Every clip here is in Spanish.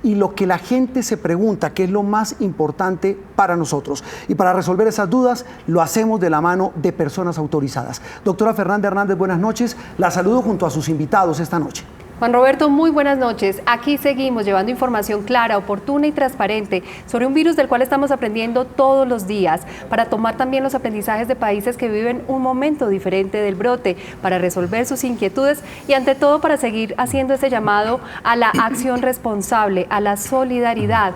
y lo que la gente se pregunta, que es lo más importante para nosotros. Y para resolver esas dudas, lo hacemos de la mano de personas autorizadas. Doctora Fernanda Hernández, buenas noches. La saludo junto a sus invitados esta noche. Juan Roberto, muy buenas noches. Aquí seguimos llevando información clara, oportuna y transparente sobre un virus del cual estamos aprendiendo todos los días, para tomar también los aprendizajes de países que viven un momento diferente del brote, para resolver sus inquietudes y ante todo para seguir haciendo ese llamado a la acción responsable, a la solidaridad,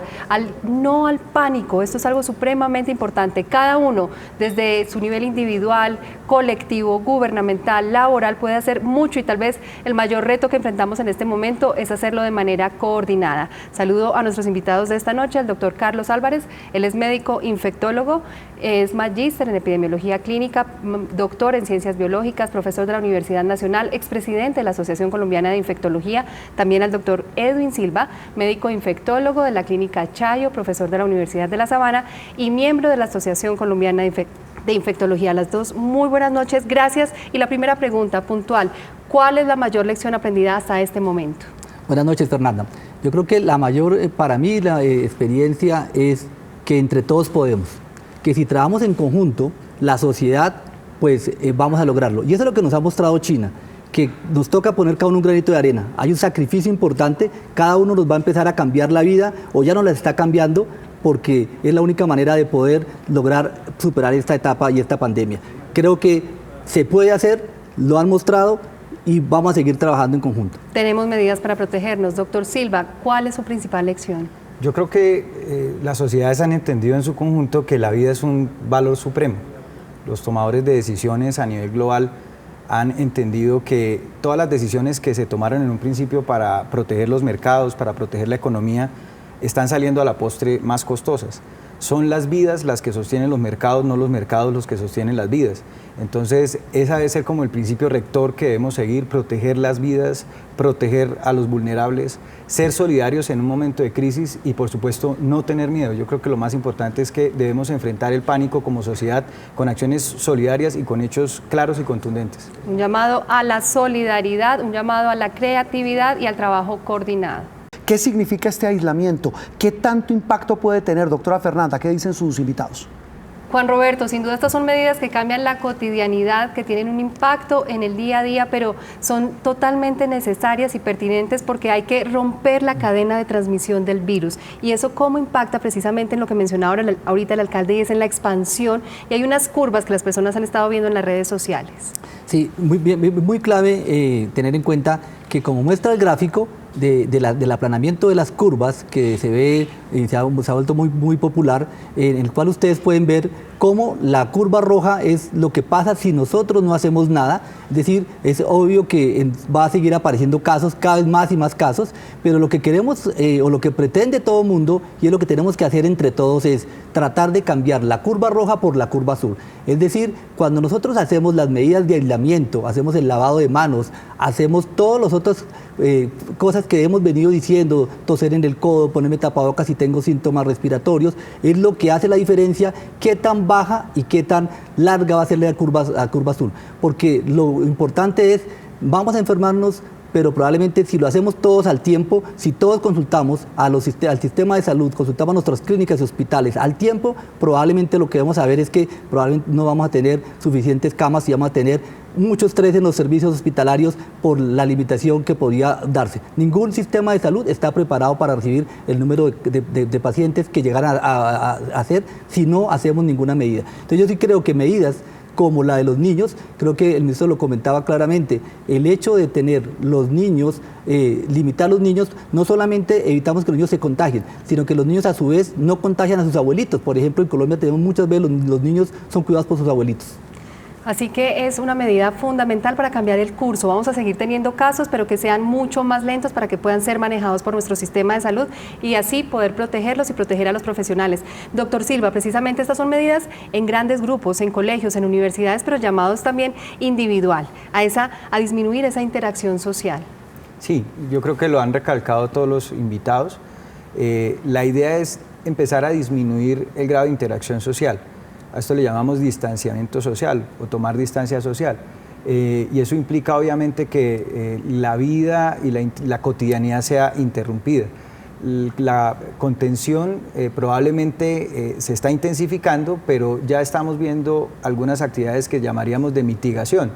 no al pánico. Esto es algo supremamente importante. Cada uno, desde su nivel individual, colectivo, gubernamental, laboral, puede hacer mucho y tal vez el mayor reto que enfrentamos en este momento es hacerlo de manera coordinada. Saludo a nuestros invitados de esta noche, al doctor Carlos Álvarez. Él es médico infectólogo, es magíster en epidemiología clínica, doctor en ciencias biológicas, profesor de la Universidad Nacional, expresidente de la Asociación Colombiana de Infectología. También al doctor Edwin Silva, médico infectólogo de la Clínica Chayo, profesor de la Universidad de La Sabana y miembro de la Asociación Colombiana de Infectología. Las dos, muy buenas noches, gracias. Y la primera pregunta puntual, ¿cuál es la mayor lección aprendida hasta este momento? Buenas noches, Fernanda. Yo creo que la mayor, para mí, la experiencia es que entre todos podemos, que si trabajamos en conjunto, la sociedad, pues vamos a lograrlo. Y eso es lo que nos ha mostrado China, que nos toca poner cada uno un granito de arena. Hay un sacrificio importante, cada uno nos va a empezar a cambiar la vida, o ya nos la está cambiando, porque es la única manera de poder lograr superar esta etapa y esta pandemia. Creo que se puede hacer, lo han mostrado y vamos a seguir trabajando en conjunto. Tenemos medidas para protegernos. Doctor Silva, ¿cuál es su principal lección? Yo creo que las sociedades han entendido en su conjunto que la vida es un valor supremo. Los tomadores de decisiones a nivel global han entendido que todas las decisiones que se tomaron en un principio para proteger los mercados, para proteger la economía, están saliendo a la postre más costosas. Son las vidas las que sostienen los mercados, no los mercados los que sostienen las vidas. Entonces, esa debe ser como el principio rector que debemos seguir: proteger las vidas, proteger a los vulnerables, ser solidarios en un momento de crisis y, por supuesto, no tener miedo. Yo creo que lo más importante es que debemos enfrentar el pánico como sociedad con acciones solidarias y con hechos claros y contundentes. Un llamado a la solidaridad, un llamado a la creatividad y al trabajo coordinado. ¿Qué significa este aislamiento? ¿Qué tanto impacto puede tener, doctora Fernanda? ¿Qué dicen sus invitados? Juan Roberto, sin duda estas son medidas que cambian la cotidianidad, que tienen un impacto en el día a día, pero son totalmente necesarias y pertinentes porque hay que romper la cadena de transmisión del virus. ¿Y eso cómo impacta precisamente en lo que mencionaba ahorita el alcalde, y es en la expansión? Y hay unas curvas que las personas han estado viendo en las redes sociales. Sí, muy clave tener en cuenta que, como muestra el gráfico del aplanamiento de las curvas, que se ve y se ha vuelto muy popular, en el cual ustedes pueden ver cómo la curva roja es lo que pasa si nosotros no hacemos nada. Es decir, es obvio que va a seguir apareciendo casos, cada vez más y más casos, pero lo que queremos o lo que pretende todo el mundo, y es lo que tenemos que hacer entre todos, es tratar de cambiar la curva roja por la curva azul. Es decir, cuando nosotros hacemos las medidas de aislamiento, hacemos el lavado de manos, hacemos todas las otras cosas que hemos venido diciendo, toser en el codo, ponerme tapabocas si tengo síntomas respiratorios, es lo que hace la diferencia, qué tan baja y qué tan larga va a ser la curva azul. Porque lo importante es, vamos a enfermarnos, pero probablemente si lo hacemos todos al tiempo, si todos consultamos al sistema de salud, consultamos a nuestras clínicas y hospitales al tiempo, probablemente lo que vamos a ver es que probablemente no vamos a tener suficientes camas y vamos a tener mucho estrés en los servicios hospitalarios por la limitación que podría darse. Ningún sistema de salud está preparado para recibir el número de pacientes que llegaran a hacer si no hacemos ninguna medida. Entonces yo sí creo que medidas como la de los niños, creo que el ministro lo comentaba claramente, el hecho de tener los niños, limitar a los niños, no solamente evitamos que los niños se contagien, sino que los niños a su vez no contagian a sus abuelitos. Por ejemplo, en Colombia tenemos muchas veces los niños son cuidados por sus abuelitos. Así que es una medida fundamental para cambiar el curso. Vamos a seguir teniendo casos, pero que sean mucho más lentos para que puedan ser manejados por nuestro sistema de salud y así poder protegerlos y proteger a los profesionales. Doctor Silva, precisamente estas son medidas en grandes grupos, en colegios, en universidades, pero llamados también individual, a disminuir esa interacción social. Sí, yo creo que lo han recalcado todos los invitados. La idea es empezar a disminuir el grado de interacción social. A esto le llamamos distanciamiento social o tomar distancia social. Y eso implica obviamente que la vida y la cotidianidad sea interrumpida. La contención probablemente se está intensificando, pero ya estamos viendo algunas actividades que llamaríamos de mitigación,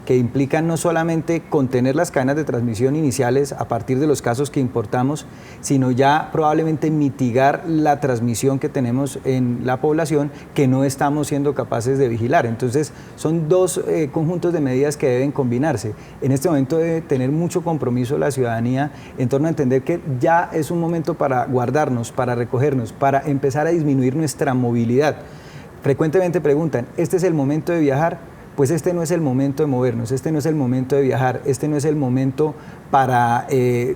que implican no solamente contener las cadenas de transmisión iniciales a partir de los casos que importamos, sino ya probablemente mitigar la transmisión que tenemos en la población que no estamos siendo capaces de vigilar. Entonces, son dos conjuntos de medidas que deben combinarse. En este momento debe tener mucho compromiso la ciudadanía en torno a entender que ya es un momento para guardarnos, para recogernos, para empezar a disminuir nuestra movilidad. Frecuentemente preguntan, ¿este es el momento de viajar? Pues este no es el momento de movernos, este no es el momento de viajar, este no es el momento para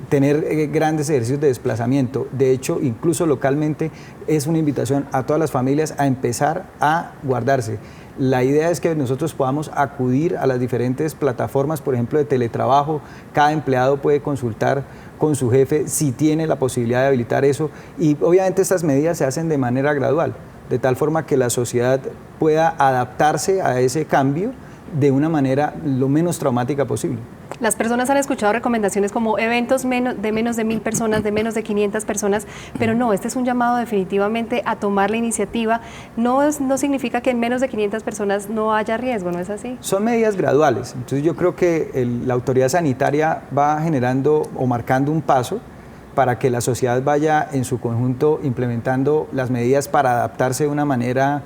tener grandes ejercicios de desplazamiento. De hecho, incluso localmente es una invitación a todas las familias a empezar a guardarse. La idea es que nosotros podamos acudir a las diferentes plataformas, por ejemplo, de teletrabajo. Cada empleado puede consultar con su jefe si tiene la posibilidad de habilitar eso, y obviamente estas medidas se hacen de manera gradual, de tal forma que la sociedad pueda adaptarse a ese cambio de una manera lo menos traumática posible. Las personas han escuchado recomendaciones como eventos de menos de 1.000 personas, de menos de 500 personas, pero no, este es un llamado definitivamente a tomar la iniciativa. No significa que en menos de 500 personas no haya riesgo, ¿no es así? Son medidas graduales, entonces yo creo que la autoridad sanitaria va generando o marcando un paso para que la sociedad vaya en su conjunto implementando las medidas para adaptarse de una manera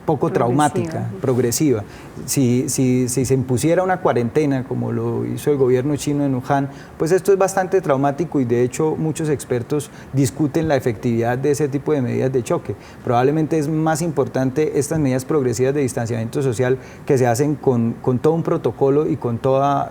poco traumática, progresiva. Si se impusiera una cuarentena, como lo hizo el gobierno chino en Wuhan, pues esto es bastante traumático, y de hecho muchos expertos discuten la efectividad de ese tipo de medidas de choque. Probablemente es más importante estas medidas progresivas de distanciamiento social que se hacen con todo un protocolo y con todo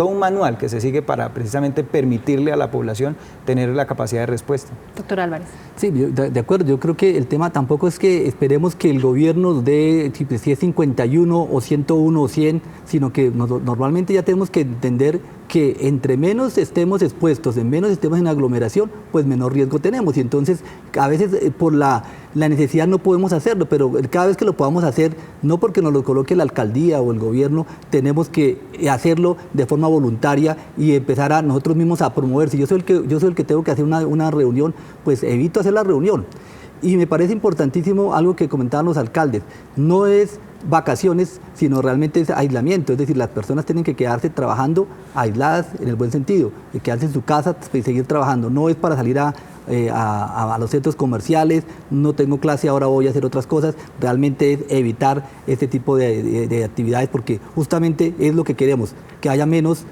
un manual que se sigue para precisamente permitirle a la población tener la capacidad de respuesta. Doctor Álvarez. Sí, de acuerdo. Yo creo que el tema tampoco es que esperemos que el gobierno nos dé si es 51 o 101 o 100, sino que normalmente ya tenemos que entender que entre menos estemos expuestos, menos estemos en aglomeración, pues menor riesgo tenemos. Y entonces, a veces por la necesidad no podemos hacerlo, pero cada vez que lo podamos hacer, no porque nos lo coloque la alcaldía o el gobierno, tenemos que hacerlo de forma voluntaria y empezar a nosotros mismos a promover. Si yo soy el que tengo que hacer una reunión, pues evito hacer la reunión. Y me parece importantísimo algo que comentaban los alcaldes, no es vacaciones, sino realmente es aislamiento, es decir, las personas tienen que quedarse trabajando aisladas en el buen sentido, de quedarse en su casa y seguir trabajando, no es para salir a los centros comerciales, no tengo clase, ahora voy a hacer otras cosas, realmente es evitar este tipo de actividades, porque justamente es lo que queremos, que haya menos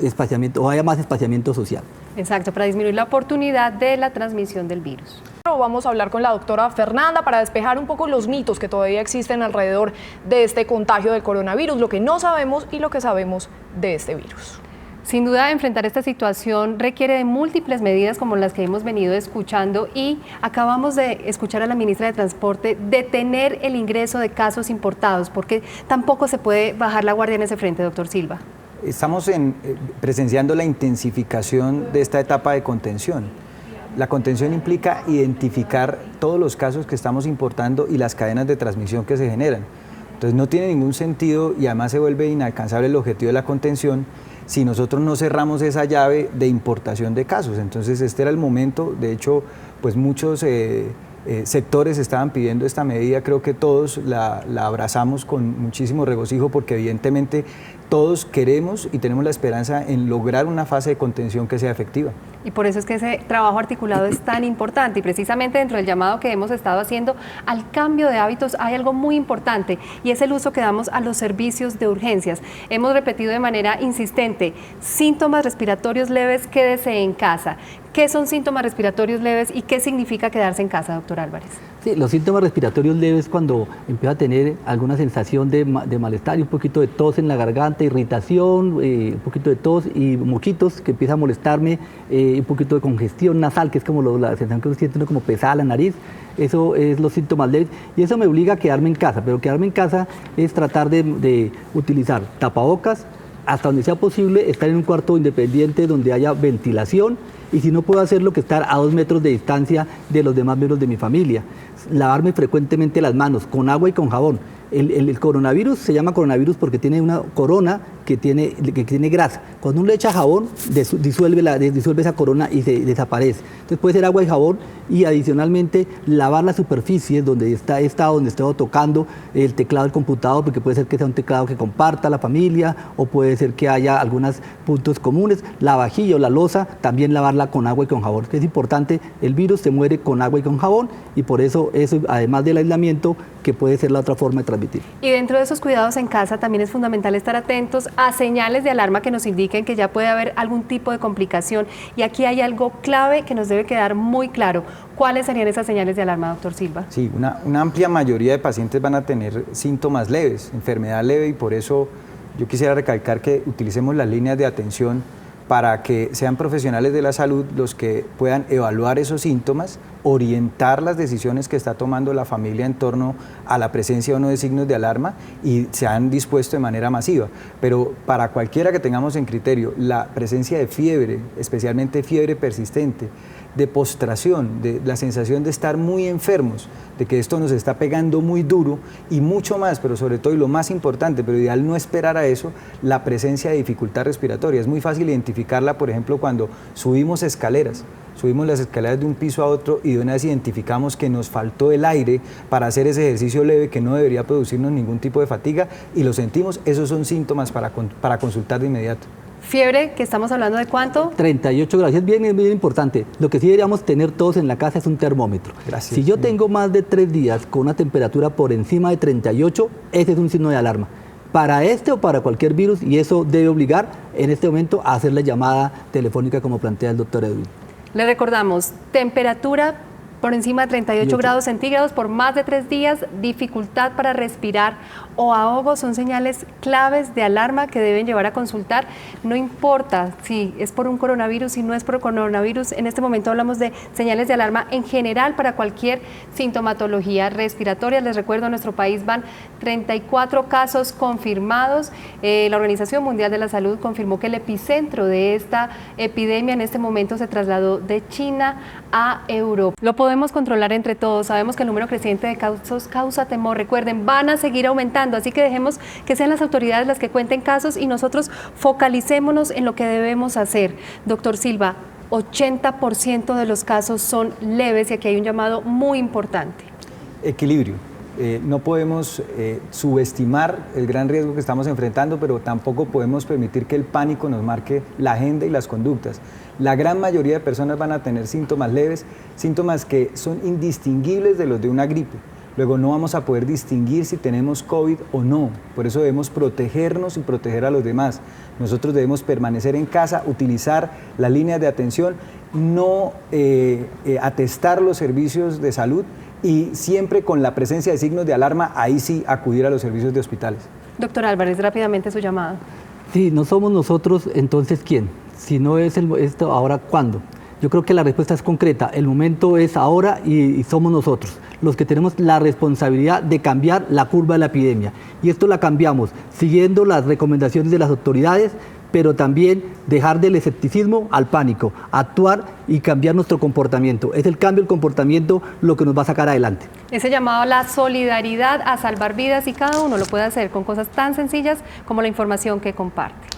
espaciamiento o haya más espaciamiento social. Exacto, para disminuir la oportunidad de la transmisión del virus. Vamos a hablar con la doctora Fernanda para despejar un poco los mitos que todavía existen alrededor de este contagio del coronavirus, lo que no sabemos y lo que sabemos de este virus. Sin duda, enfrentar esta situación requiere de múltiples medidas como las que hemos venido escuchando, y acabamos de escuchar a la ministra de Transporte detener el ingreso de casos importados, porque tampoco se puede bajar la guardia en ese frente, doctor Silva. Estamos presenciando la intensificación de esta etapa de contención. La contención implica identificar todos los casos que estamos importando y las cadenas de transmisión que se generan. Entonces no tiene ningún sentido, y además se vuelve inalcanzable el objetivo de la contención si nosotros no cerramos esa llave de importación de casos. Entonces este era el momento, de hecho, pues muchos sectores estaban pidiendo esta medida, creo que todos la abrazamos con muchísimo regocijo, porque evidentemente todos queremos y tenemos la esperanza en lograr una fase de contención que sea efectiva. Y por eso es que ese trabajo articulado es tan importante, y precisamente dentro del llamado que hemos estado haciendo al cambio de hábitos hay algo muy importante, y es el uso que damos a los servicios de urgencias. Hemos repetido de manera insistente: síntomas respiratorios leves, quédese en casa. ¿Qué son síntomas respiratorios leves y qué significa quedarse en casa, doctor Álvarez? Sí, los síntomas respiratorios leves, cuando empieza a tener alguna sensación de malestar y un poquito de tos en la garganta, irritación, un poquito de tos y moquitos que empieza a molestarme, un poquito de congestión nasal, que es como la sensación que uno siente como pesada la nariz. Eso es los síntomas leves, y eso me obliga a quedarme en casa, pero quedarme en casa es tratar de utilizar tapabocas, hasta donde sea posible estar en un cuarto independiente donde haya ventilación, y si no puedo hacerlo, que estar a 2 metros de distancia de los demás miembros de mi familia. Lavarme frecuentemente las manos con agua y con jabón. El coronavirus se llama coronavirus porque tiene una corona que tiene grasa. Cuando uno le echa jabón, disuelve esa corona y se desaparece. Entonces puede ser agua y jabón, y adicionalmente lavar las superficies donde he estado tocando el teclado del computador, porque puede ser que sea un teclado que comparta la familia, o puede ser que haya algunos puntos comunes. La vajilla o la loza, también lavarla con agua y con jabón. Es importante, el virus se muere con agua y con jabón, y por eso, además del aislamiento, que puede ser la otra forma de transmitir. Y dentro de esos cuidados en casa también es fundamental estar atentos a señales de alarma que nos indiquen que ya puede haber algún tipo de complicación. Y aquí hay algo clave que nos debe quedar muy claro. ¿Cuáles serían esas señales de alarma, doctor Silva? Sí, una amplia mayoría de pacientes van a tener síntomas leves, enfermedad leve, y por eso yo quisiera recalcar que utilicemos las líneas de atención para que sean profesionales de la salud los que puedan evaluar esos síntomas, orientar las decisiones que está tomando la familia en torno a la presencia o no de signos de alarma, y se han dispuesto de manera masiva. Pero para cualquiera que tengamos en criterio la presencia de fiebre, especialmente fiebre persistente, de postración, de la sensación de estar muy enfermos, de que esto nos está pegando muy duro, y mucho más, pero sobre todo, y lo más importante, pero ideal no esperar a eso, la presencia de dificultad respiratoria. Es muy fácil identificarla, por ejemplo, cuando subimos las escaleras de un piso a otro y de una vez identificamos que nos faltó el aire para hacer ese ejercicio leve que no debería producirnos ningún tipo de fatiga, y lo sentimos. Esos son síntomas para consultar de inmediato. Fiebre, que estamos hablando de ¿cuánto? 38 grados, es bien importante. Lo que sí deberíamos tener todos en la casa es un termómetro. Gracias. Si yo tengo más de 3 días con una temperatura por encima de 38, ese es un signo de alarma. Para este o para cualquier virus, y eso debe obligar en este momento a hacer la llamada telefónica como plantea el doctor Edwin. Le recordamos, temperatura por encima de 38 grados centígrados por más de 3 días, dificultad para respirar o ahogo, son señales claves de alarma que deben llevar a consultar. No importa si es por un coronavirus, si no es por coronavirus, en este momento hablamos de señales de alarma en general para cualquier sintomatología respiratoria. Les recuerdo, en nuestro país van 34 casos confirmados. La Organización Mundial de la Salud confirmó que el epicentro de esta epidemia en este momento se trasladó de China a Europa. Lo podemos controlar entre todos. Sabemos que el número creciente de casos causa temor. Recuerden, van a seguir aumentando, así que dejemos que sean las autoridades las que cuenten casos y nosotros focalicémonos en lo que debemos hacer. Doctor Silva, 80% de los casos son leves y aquí hay un llamado muy importante. Equilibrio. No podemos subestimar el gran riesgo que estamos enfrentando, pero tampoco podemos permitir que el pánico nos marque la agenda y las conductas. La gran mayoría de personas van a tener síntomas leves, síntomas que son indistinguibles de los de una gripe. Luego no vamos a poder distinguir si tenemos COVID o no. Por eso debemos protegernos y proteger a los demás. Nosotros debemos permanecer en casa, utilizar las líneas de atención, no atestar los servicios de salud, y siempre con la presencia de signos de alarma, ahí sí acudir a los servicios de hospitales. Doctor Álvarez, rápidamente su llamada. Sí, no somos nosotros, entonces ¿quién? Si no es esto, ¿ahora cuándo? Yo creo que la respuesta es concreta, el momento es ahora y somos nosotros los que tenemos la responsabilidad de cambiar la curva de la epidemia. Y esto la cambiamos siguiendo las recomendaciones de las autoridades, pero también dejar del escepticismo al pánico, actuar y cambiar nuestro comportamiento. Es el cambio del comportamiento lo que nos va a sacar adelante. Ese llamado a la solidaridad, a salvar vidas, y cada uno lo puede hacer con cosas tan sencillas como la información que comparte.